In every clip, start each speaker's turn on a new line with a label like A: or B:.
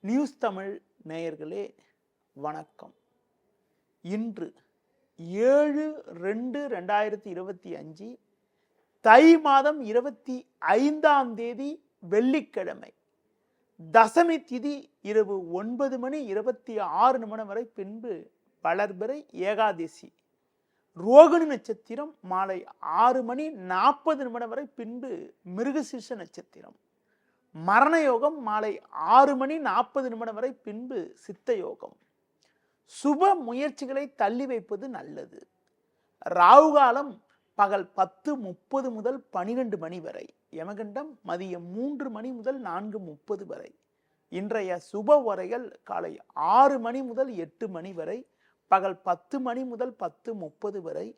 A: News Tamil நேயர்களே வணக்கம். இன்று 7/2/2025 தை மாதம் 25ஆம் தேதி வெள்ளிக்கிழமை. தசமி திதி இரவு 9:26 வரை, பின்பு வளர்பிறை ஏகாதசி. ரோகிணி நட்சத்திரம் மாலை 6:40 வரை, பின்பு மிருகசீர்ஷ நட்சத்திரம். மரண யோகம் மாலை 6:40 வரை, பின்பு சித்த யோகம். சுப முயற்சிகளை தள்ளி வைப்பது நல்லது. ராகு காலம் பகல் 10:30 முதல் 12 மணி வரை, யமகண்டம் மதியம் 3 மணி முதல் 4:30 வரை. இன்றைய சுப உரைகள் காலை 6 மணி முதல் 8 மணி வரை, பகல் 10 மணி முதல் 10:30 வரை,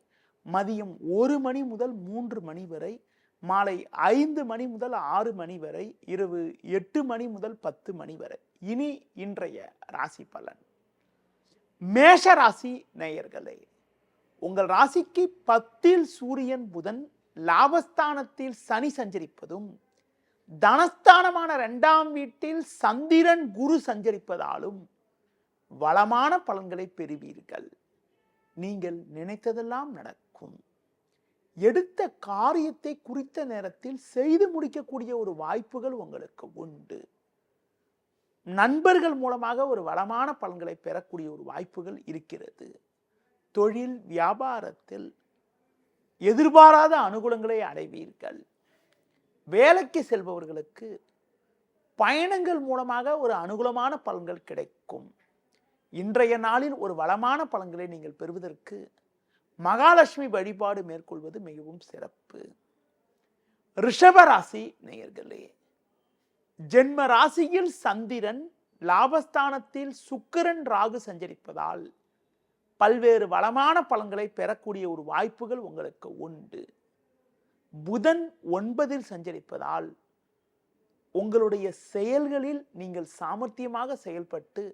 A: மதியம் 1 மணி முதல் 3 மணி வரை, மாலை 5 மணி முதல் 6 மணி வரை, இரவு 8 மணி முதல் 10 மணி வரை. இனி இன்றைய ராசி பலன். மேஷ ராசி நேயர்களே, உங்கள் ராசிக்கு 10ல் சூரியன் புதன், லாபஸ்தானத்தில் சனி சஞ்சரிப்பதும், தனஸ்தானமான 2ஆம் வீட்டில் சந்திரன் குரு சஞ்சரிப்பதாலும் வளமான பலன்களை பெறுவீர்கள். நீங்கள் நினைத்ததெல்லாம் நடக்கும். எடுத்த காரியத்தை குறித்த நேரத்தில் செய்து முடிக்கக்கூடிய ஒரு வாய்ப்புகள் உங்களுக்கு உண்டு. நண்பர்கள் மூலமாக ஒரு வளமான பலன்களை பெறக்கூடிய ஒரு வாய்ப்புகள் இருக்கிறது. தொழில் வியாபாரத்தில் எதிர்பாராத அனுகூலங்களை அடைவீர்கள். வேலைக்கு செல்பவர்களுக்கு பயணங்கள் மூலமாக ஒரு அனுகூலமான பலன்கள் கிடைக்கும். இன்றைய நாளில் ஒரு வளமான பலன்களை நீங்கள் பெறுவதற்கு மகாலட்சுமி வழிபாடு மேற்கொள்வது மிகவும் சிறப்பு. ரிஷப ராசி நேயர்களே, ஜென்ம ராசியில் சந்திரன், லாபஸ்தானத்தில் சுக்கிரன் ராகு சஞ்சரிப்பதால் பல்வேறு வளமான பலன்களை பெறக்கூடிய ஒரு வாய்ப்புகள் உங்களுக்கு உண்டு. புதன் 9ல் சஞ்சரிப்பதால் உங்களுடைய செயல்களில் நீங்கள் சாமர்த்தியமாக செயல்பட்டு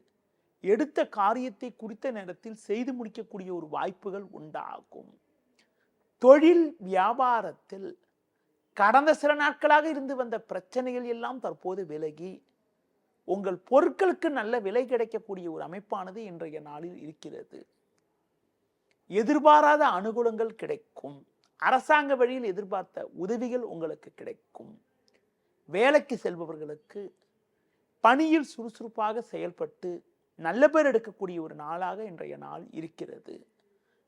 A: எடுத்த காரியத்தை குறித்த நேரத்தில் செய்து முடிக்கக்கூடிய ஒரு வாய்ப்புகள் உண்டாகும். தொழில் வியாபாரத்தில் கடந்த சில நாட்களாக இருந்து வந்த பிரச்சனைகள் எல்லாம் தற்போது விலகி உங்கள் பொருட்களுக்கு நல்ல விலை கிடைக்கக்கூடிய ஒரு அமைப்பானது இன்றைய நாளில் இருக்கிறது. எதிர்பாராத அனுகூலங்கள் கிடைக்கும். அரசாங்க வழியில் எதிர்பார்த்த உதவிகள் உங்களுக்கு கிடைக்கும். வேலைக்கு செல்பவர்களுக்கு பணியில் சுறுசுறுப்பாக செயல்பட்டு நல்ல பேர் எடுக்கக்கூடிய ஒரு நாளாக இன்றைய நாள் இருக்கிறது.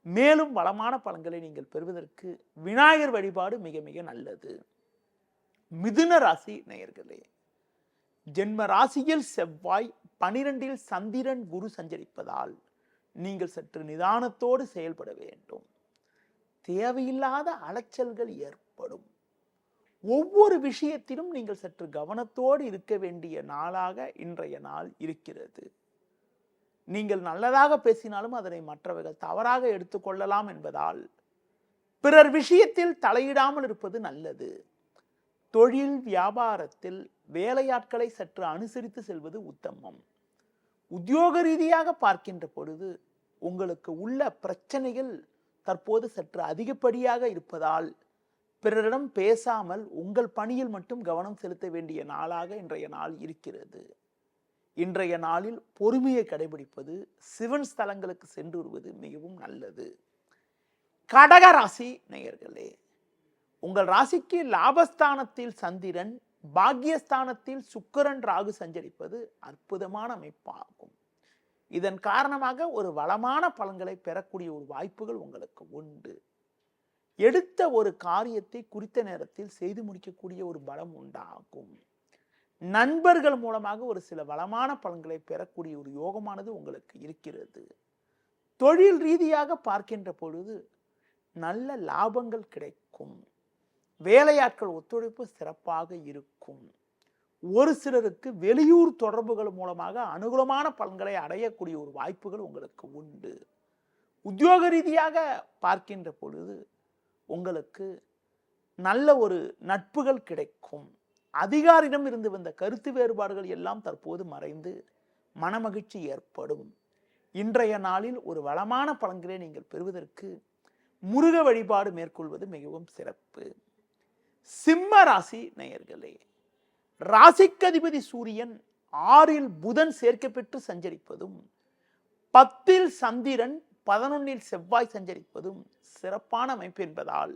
A: மேலும் வளமான பலன்களை நீங்கள் பெறுவதற்கு விநாயகர் வழிபாடு மிக மிக நல்லது. மிதுன ராசி நேயர்களே, ஜென்ம ராசியில் செவ்வாய், 12ல் சந்திரன் குரு சஞ்சரிப்பதால் நீங்கள் சற்று நிதானத்தோடு செயல்பட வேண்டும். தேவையில்லாத அலைச்சல்கள் ஏற்படும். ஒவ்வொரு விஷயத்திலும் நீங்கள் சற்று கவனத்தோடு இருக்க வேண்டிய நாளாக இன்றைய நாள் இருக்கிறது. நீங்கள் நல்லதாக பேசினாலும் அதனை மற்றவர்கள் தவறாக எடுத்துக்கொள்ளலாம் என்பதால் பிறர் விஷயத்தில் தலையிடாமல் இருப்பது நல்லது. தொழில் வியாபாரத்தில் வேலையாட்களை சற்று அனுசரித்து செல்வது உத்தமம். உத்தியோக ரீதியாக பார்க்கின்ற பொழுது உங்களுக்கு உள்ள பிரச்சனைகள் தற்போது சற்று அதிகப்படியாக இருப்பதால் பிறரிடம் பேசாமல் உங்கள் பணியில் மட்டும் கவனம் செலுத்த வேண்டிய நாளாக இன்றைய நாள் இருக்கிறது. இன்றைய நாளில் பொறுமையை கடைபிடிப்பது, சிவன் ஸ்தலங்களுக்கு சென்று வருவது மிகவும் நல்லது. கடக ராசி நேயர்களே, உங்கள் ராசிக்கு லாபஸ்தானத்தில் சந்திரன், பாக்கியஸ்தானத்தில் சுக்கிரன் ராகு சஞ்சரிப்பது அற்புதமான அமைப்பாகும். இதன் காரணமாக ஒரு வளமான பலன்களை பெறக்கூடிய ஒரு வாய்ப்புகள் உங்களுக்கு உண்டு. எடுத்த ஒரு காரியத்தை குறித்த நேரத்தில் செய்து முடிக்கக்கூடிய ஒரு பலம் உண்டாகும். நண்பர்கள் மூலமாக ஒரு சில வளமான பலன்களை பெறக்கூடிய ஒரு யோகமானது உங்களுக்கு இருக்கிறது. தொழில் ரீதியாக பார்க்கின்ற பொழுது நல்ல லாபங்கள் கிடைக்கும். வேலையாட்கள் ஒத்துழைப்பு சிறப்பாக இருக்கும். ஒரு சிலருக்கு வெளியூர் தொடர்புகள் மூலமாக அனுகூலமான பலன்களை அடையக்கூடிய ஒரு வாய்ப்புகள் உங்களுக்கு உண்டு. உத்தியோக ரீதியாக பார்க்கின்ற பொழுது உங்களுக்கு நல்ல ஒரு நட்புகள் கிடைக்கும். அதிகாரியிடம் இருந்து வந்த கருத்து வேறுபாடுகள் எல்லாம் தற்போது மறைந்து மனமகிழ்ச்சி ஏற்படும். இன்றைய நாளில் ஒரு வளமான பலன்களை நீங்கள் பெறுவதற்கு முருக வழிபாடு மேற்கொள்வது மிகவும் சிறப்பு. சிம்ம ராசி நேயர்களே, ராசிக்கு அதிபதி சூரியன் 6ல் புதன் சேர்க்கை பெற்று சஞ்சரிப்பதும் 10ல் சந்திரன் 11ல் செவ்வாய் சஞ்சரிப்பதும் சிறப்பான அமைப்பு என்பதால்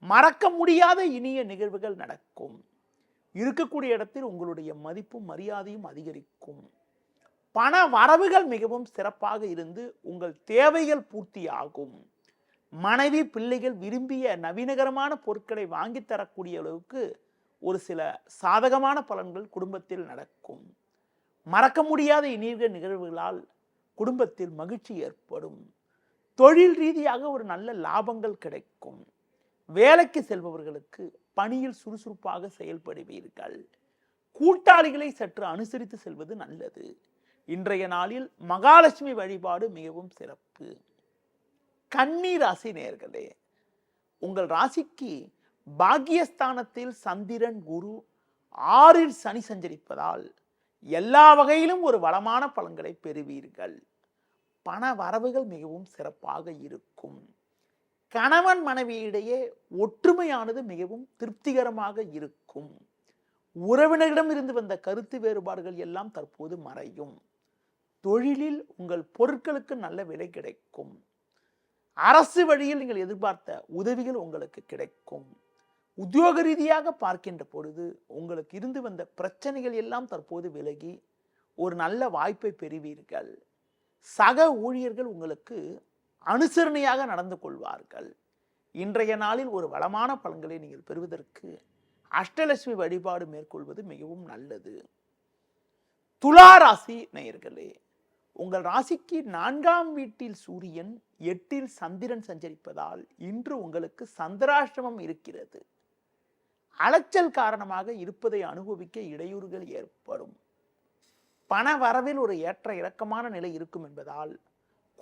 A: மறக்க முடியாத இனிய நிகழ்வுகள் நடக்கும். இருக்கக்கூடிய இடத்தில் உங்களுடைய மதிப்பும் மரியாதையும் அதிகரிக்கும். பண வரவுகள் மிகவும் சிறப்பாக இருந்து உங்கள் தேவைகள் பூர்த்தியாகும். மனைவி பிள்ளைகள் விரும்பிய நவீனகரமான பொருட்களை வாங்கி தரக்கூடிய அளவுக்கு ஒரு சில சாதகமான பலன்கள் குடும்பத்தில் நடக்கும். மறக்க முடியாத இனிய நிகழ்வுகளால் குடும்பத்தில் மகிழ்ச்சி ஏற்படும். தொழில் ரீதியாக ஒரு நல்ல லாபங்கள் கிடைக்கும். வேலைக்கு செல்பவர்களுக்கு பணியில் சுறுசுறுப்பாக செயல்படுவீர்கள். கூட்டாளிகளை சற்று அனுசரித்து செல்வது நல்லது. இன்றைய நாளில் மகாலட்சுமி வழிபாடு மிகவும் சிறப்பு. கன்னி ராசி நேயர்களே, உங்கள் ராசிக்கு பாக்கியஸ்தானத்தில் சந்திரன் குரு 6ல் சனி சஞ்சரிப்பதால் எல்லா வகையிலும் ஒரு வளமான பலன்களை பெறுவீர்கள். பண வரவுகள் மிகவும் சிறப்பாக இருக்கும். கணவன் மனைவியிடையே ஒற்றுமையானது மிகவும் திருப்திகரமாக இருக்கும். உறவினரிடம் இருந்து வந்த கருத்து வேறுபாடுகள் எல்லாம் தற்போது மறையும். தொழிலில் உங்கள் பொருட்களுக்கு நல்ல விலை கிடைக்கும். அரசு வழியில் நீங்கள் எதிர்பார்த்த உதவிகள் உங்களுக்கு கிடைக்கும். உத்தியோக ரீதியாக பார்க்கின்ற பொழுது உங்களுக்கு இருந்து வந்த பிரச்சனைகள் எல்லாம் தற்போது விலகி ஒரு நல்ல வாய்ப்பை பெறுவீர்கள். சக ஊழியர்கள் உங்களுக்கு அனுசரணையாக நடந்து கொள்வார்கள். இன்றைய நாளில் ஒரு வளமான பலன்களை நீங்கள் பெறுவதற்கு அஷ்டலட்சுமி வழிபாடு மேற்கொள்வது மிகவும் நல்லது. துலா ராசி நேயர்களே, உங்கள் ராசிக்கு 4ஆம் வீட்டில் சூரியன் 8ல் சந்திரன் சஞ்சரிப்பதால் இன்று உங்களுக்கு சந்திராஷ்டமம் இருக்கிறது. அலைச்சல் காரணமாக இருப்பதை அனுபவிக்க இடையூறுகள் ஏற்படும். பண வரவில் ஒரு ஏற்ற இறக்கமான நிலை இருக்கும் என்பதால்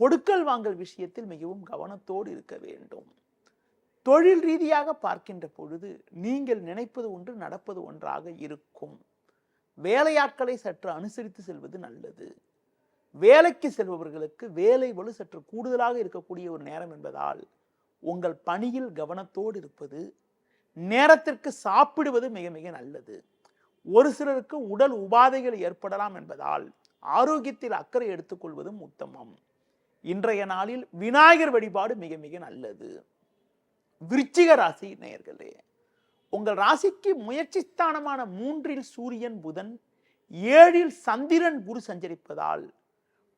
A: கொடுக்கல் வாங்கல் விஷயத்தில் மிகவும் கவனத்தோடு இருக்க வேண்டும். தொழில் ரீதியாக பார்க்கின்ற பொழுது நீங்கள் நினைப்பது ஒன்று நடப்பது ஒன்றாக இருக்கும். வேலையாட்களை சற்று அனுசரித்து செல்வது நல்லது. வேலைக்கு செல்பவர்களுக்கு வேலை வலு சற்று கூடுதலாக இருக்கக்கூடிய ஒரு நேரம் என்பதால் உங்கள் பணியில் கவனத்தோடு இருப்பது, நேரத்திற்கு சாப்பிடுவது மிக மிக நல்லது. ஒரு சிலருக்கு உடல் உபாதைகள் ஏற்படலாம் என்பதால் ஆரோக்கியத்தில் அக்கறை எடுத்துக்கொள்வதும் உத்தமம். இன்றைய நாளில் விநாயகர் வழிபாடு மிக மிக நல்லது. விருச்சிக ராசி நேயர்களே, உங்கள் ராசிக்கு முயற்சி ஸ்தானமான 3ல் சூரியன் புதன் 7ல் சந்திரன் குரு சஞ்சரிப்பதால்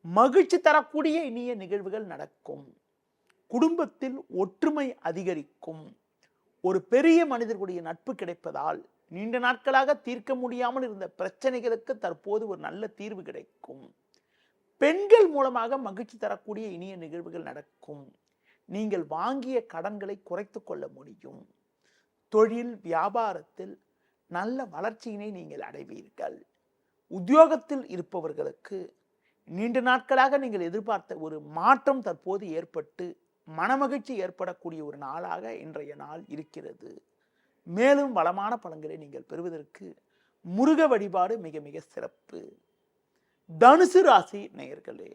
A: மகிழ்ச்சி தரக்கூடிய இனிய நிகழ்வுகள் நடக்கும். குடும்பத்தில் ஒற்றுமை அதிகரிக்கும். ஒரு பெரிய மனிதர்களுடைய நட்பு கிடைப்பதால் நீண்ட நாட்களாக தீர்க்க முடியாமல் இருந்த பிரச்சனைகளுக்கு தற்போது ஒரு நல்ல தீர்வு கிடைக்கும். பெண்கள் மூலமாக மகிழ்ச்சி தரக்கூடிய இனிய நிகழ்வுகள் நடக்கும். நீங்கள் வாங்கிய கடன்களை குறைத்துக் கொள்ள முடியும். தொழில் வியாபாரத்தில் நல்ல வளர்ச்சியினை நீங்கள் அடைவீர்கள். உத்தியோகத்தில் இருப்பவர்களுக்கு நீண்ட நாட்களாக நீங்கள் எதிர்பார்த்த ஒரு மாற்றம் தற்போது ஏற்பட்டு மனமகிழ்ச்சி ஏற்படக்கூடிய ஒரு நாளாக இன்றைய நாள் இருக்கிறது. மேலும் வளமான பலன்களை நீங்கள் பெறுவதற்கு முருக வழிபாடு மிக மிக சிறப்பு. தனுசு ராசி நேயர்களே,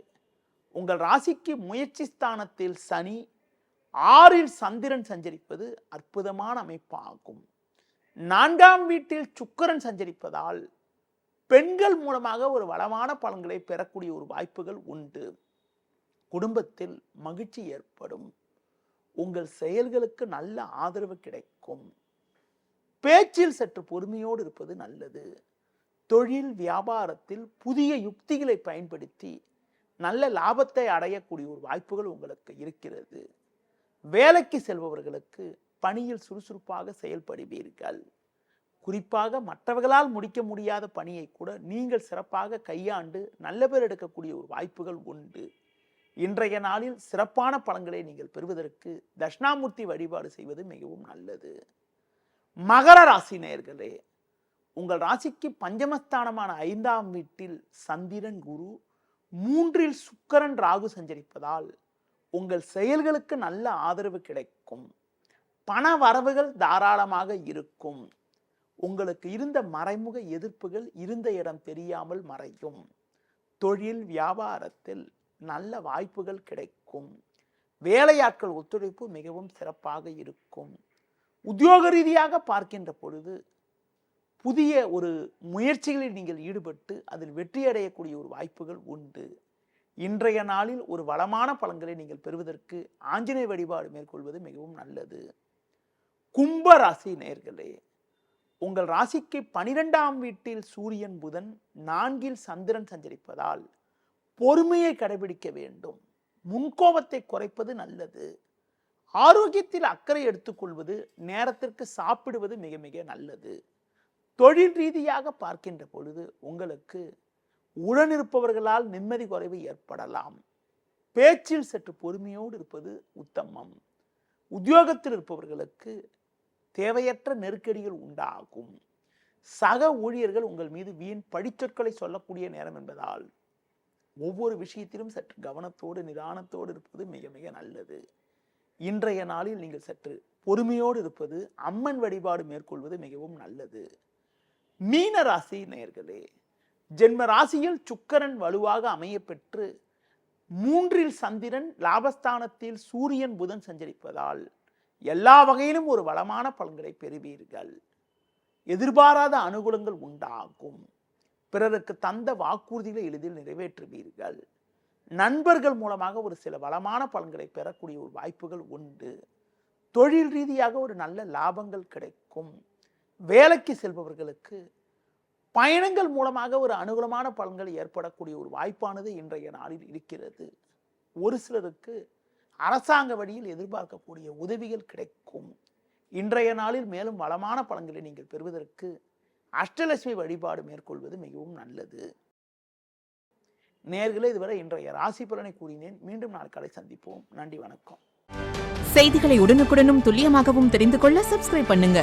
A: உங்கள் ராசிக்கு முயற்சி ஸ்தானத்தில் சனி 6ல் சந்திரன் சஞ்சரிப்பது அற்புதமான அமைப்பாகும். 4ஆம் வீட்டில் சுக்கிரன் சஞ்சரிப்பதால் பெண்கள் மூலமாக ஒரு வளமான பலன்களை பெறக்கூடிய ஒரு வாய்ப்புகள் உண்டு. குடும்பத்தில் மகிழ்ச்சி ஏற்படும். உங்கள் செயல்களுக்கு நல்ல ஆதரவு கிடைக்கும். பேச்சில் சற்று பொறுமையோடு இருப்பது நல்லது. தொழில் வியாபாரத்தில் புதிய யுக்திகளை பயன்படுத்தி நல்ல லாபத்தை அடையக்கூடிய ஒரு வாய்ப்புகள் உங்களுக்கு இருக்கிறது. வேலைக்கு செல்பவர்களுக்கு பணியில் சுறுசுறுப்பாக செயல்படுவீர்கள். குறிப்பாக மற்றவர்களால் முடிக்க முடியாத பணியை கூட நீங்கள் சிறப்பாக கையாண்டு நல்ல பேர் எடுக்கக்கூடிய ஒரு வாய்ப்புகள் உண்டு. இன்றைய நாளில் சிறப்பான பலன்களை நீங்கள் பெறுவதற்கு தட்சிணாமூர்த்தி வழிபாடு செய்வது மிகவும் நல்லது. மகர ராசி நேயர்களே, உங்கள் ராசிக்கு பஞ்சமஸ்தானமான 5ஆம் வீட்டில் சந்திரன் குரு 3ல் சுக்கிரன் ராகு சஞ்சரிப்பதால் உங்கள் செயல்களுக்கு நல்ல ஆதரவு கிடைக்கும். பண வரவுகள் தாராளமாக இருக்கும். உங்களுக்கு இருந்த மறைமுக எதிர்ப்புகள் இருந்த இடம் தெரியாமல் மறையும். தொழில் வியாபாரத்தில் நல்ல வாய்ப்புகள் கிடைக்கும். வேலையாட்கள் ஒத்துழைப்பு மிகவும் சிறப்பாக இருக்கும். உத்தியோக ரீதியாக பார்க்கின்ற பொழுது புதிய ஒரு முயற்சிகளில் நீங்கள் ஈடுபட்டு அதில் வெற்றி அடையக்கூடிய ஒரு வாய்ப்புகள் உண்டு. இன்றைய நாளில் ஒரு வளமான பலன்களை நீங்கள் பெறுவதற்கு ஆஞ்சநேய வழிபாடு மேற்கொள்வது மிகவும் நல்லது. கும்ப ராசி நேயர்களே, உங்கள் ராசிக்கு 12ஆம் வீட்டில் சூரியன் புதன் 4ல் சந்திரன் சஞ்சரிப்பதால் பொறுமையை கடைபிடிக்க வேண்டும். முன்கோபத்தை குறைப்பது நல்லது. ஆரோக்கியத்தில் அக்கறை எடுத்துக்கொள்வது, நேரத்திற்கு சாப்பிடுவது மிக மிக நல்லது. தொழில் ரீதியாக பார்க்கின்ற பொழுது உங்களுக்கு உடனிருப்பவர்களால் நிம்மதி குறைவு ஏற்படலாம். பேச்சில் சற்று பொறுமையோடு இருப்பது உத்தமம். உத்தியோகத்தில் இருப்பவர்களுக்கு தேவையற்ற நெருக்கடிகள் உண்டாகும். சக ஊழியர்கள் உங்கள் மீது வீண் பழிச்சொற்களை சொல்லக்கூடிய நேரம் என்பதால் ஒவ்வொரு விஷயத்திலும் சற்று கவனத்தோடு நிதானத்தோடு இருப்பது மிக மிக நல்லது. இன்றைய நாளில் நீங்கள் சற்று பொறுமையோடு இருப்பது, அம்மன் வழிபாடு மேற்கொள்வது மிகவும் நல்லது. மீன ராசி நேயர்களே, ஜென்ம ராசியில் சுக்கிரன் வலுவாக அமைய பெற்று 3ல் சந்திரன், லாபஸ்தானத்தில் சூரியன் புதன் சஞ்சரிப்பதால் எல்லா வகையிலும் ஒரு வளமான பலன்களை பெறுவீர்கள். எதிர்பாராத அனுகூலங்கள் உண்டாகும். பிறருக்கு தந்த வாக்குறுதிகளை எளிதில் நிறைவேற்றுவீர்கள். நண்பர்கள் மூலமாக ஒரு சில வளமான பலன்களை பெறக்கூடிய ஒரு வாய்ப்புகள் உண்டு. தொழில் ரீதியாக ஒரு நல்ல லாபங்கள் கிடைக்கும். வேலைக்கு செல்பவர்களுக்கு பயணங்கள் மூலமாக ஒரு அனுகூலமான பலன்கள் ஏற்படக்கூடிய ஒரு வாய்ப்பானது இன்றைய நாளில் இருக்கிறது. ஒரு சிலருக்கு அரசாங்க வழியில் எதிர்பார்க்கக்கூடிய உதவிகள் கிடைக்கும். இன்றைய நாளில் மேலும் வளமான பலன்களை நீங்கள் பெறுவதற்கு அஷ்டலட்சுமி வழிபாடு மேற்கொள்வது மிகவும் நல்லது. நேயர்களே, இதுவரை இன்றைய ராசி பலனை கூறினேன். மீண்டும் நாளை சந்திப்போம். நன்றி, வணக்கம்.
B: செய்திகளை உடனுக்குடனும் துல்லியமாகவும் தெரிந்து கொள்ள சப்ஸ்கிரைப் பண்ணுங்க.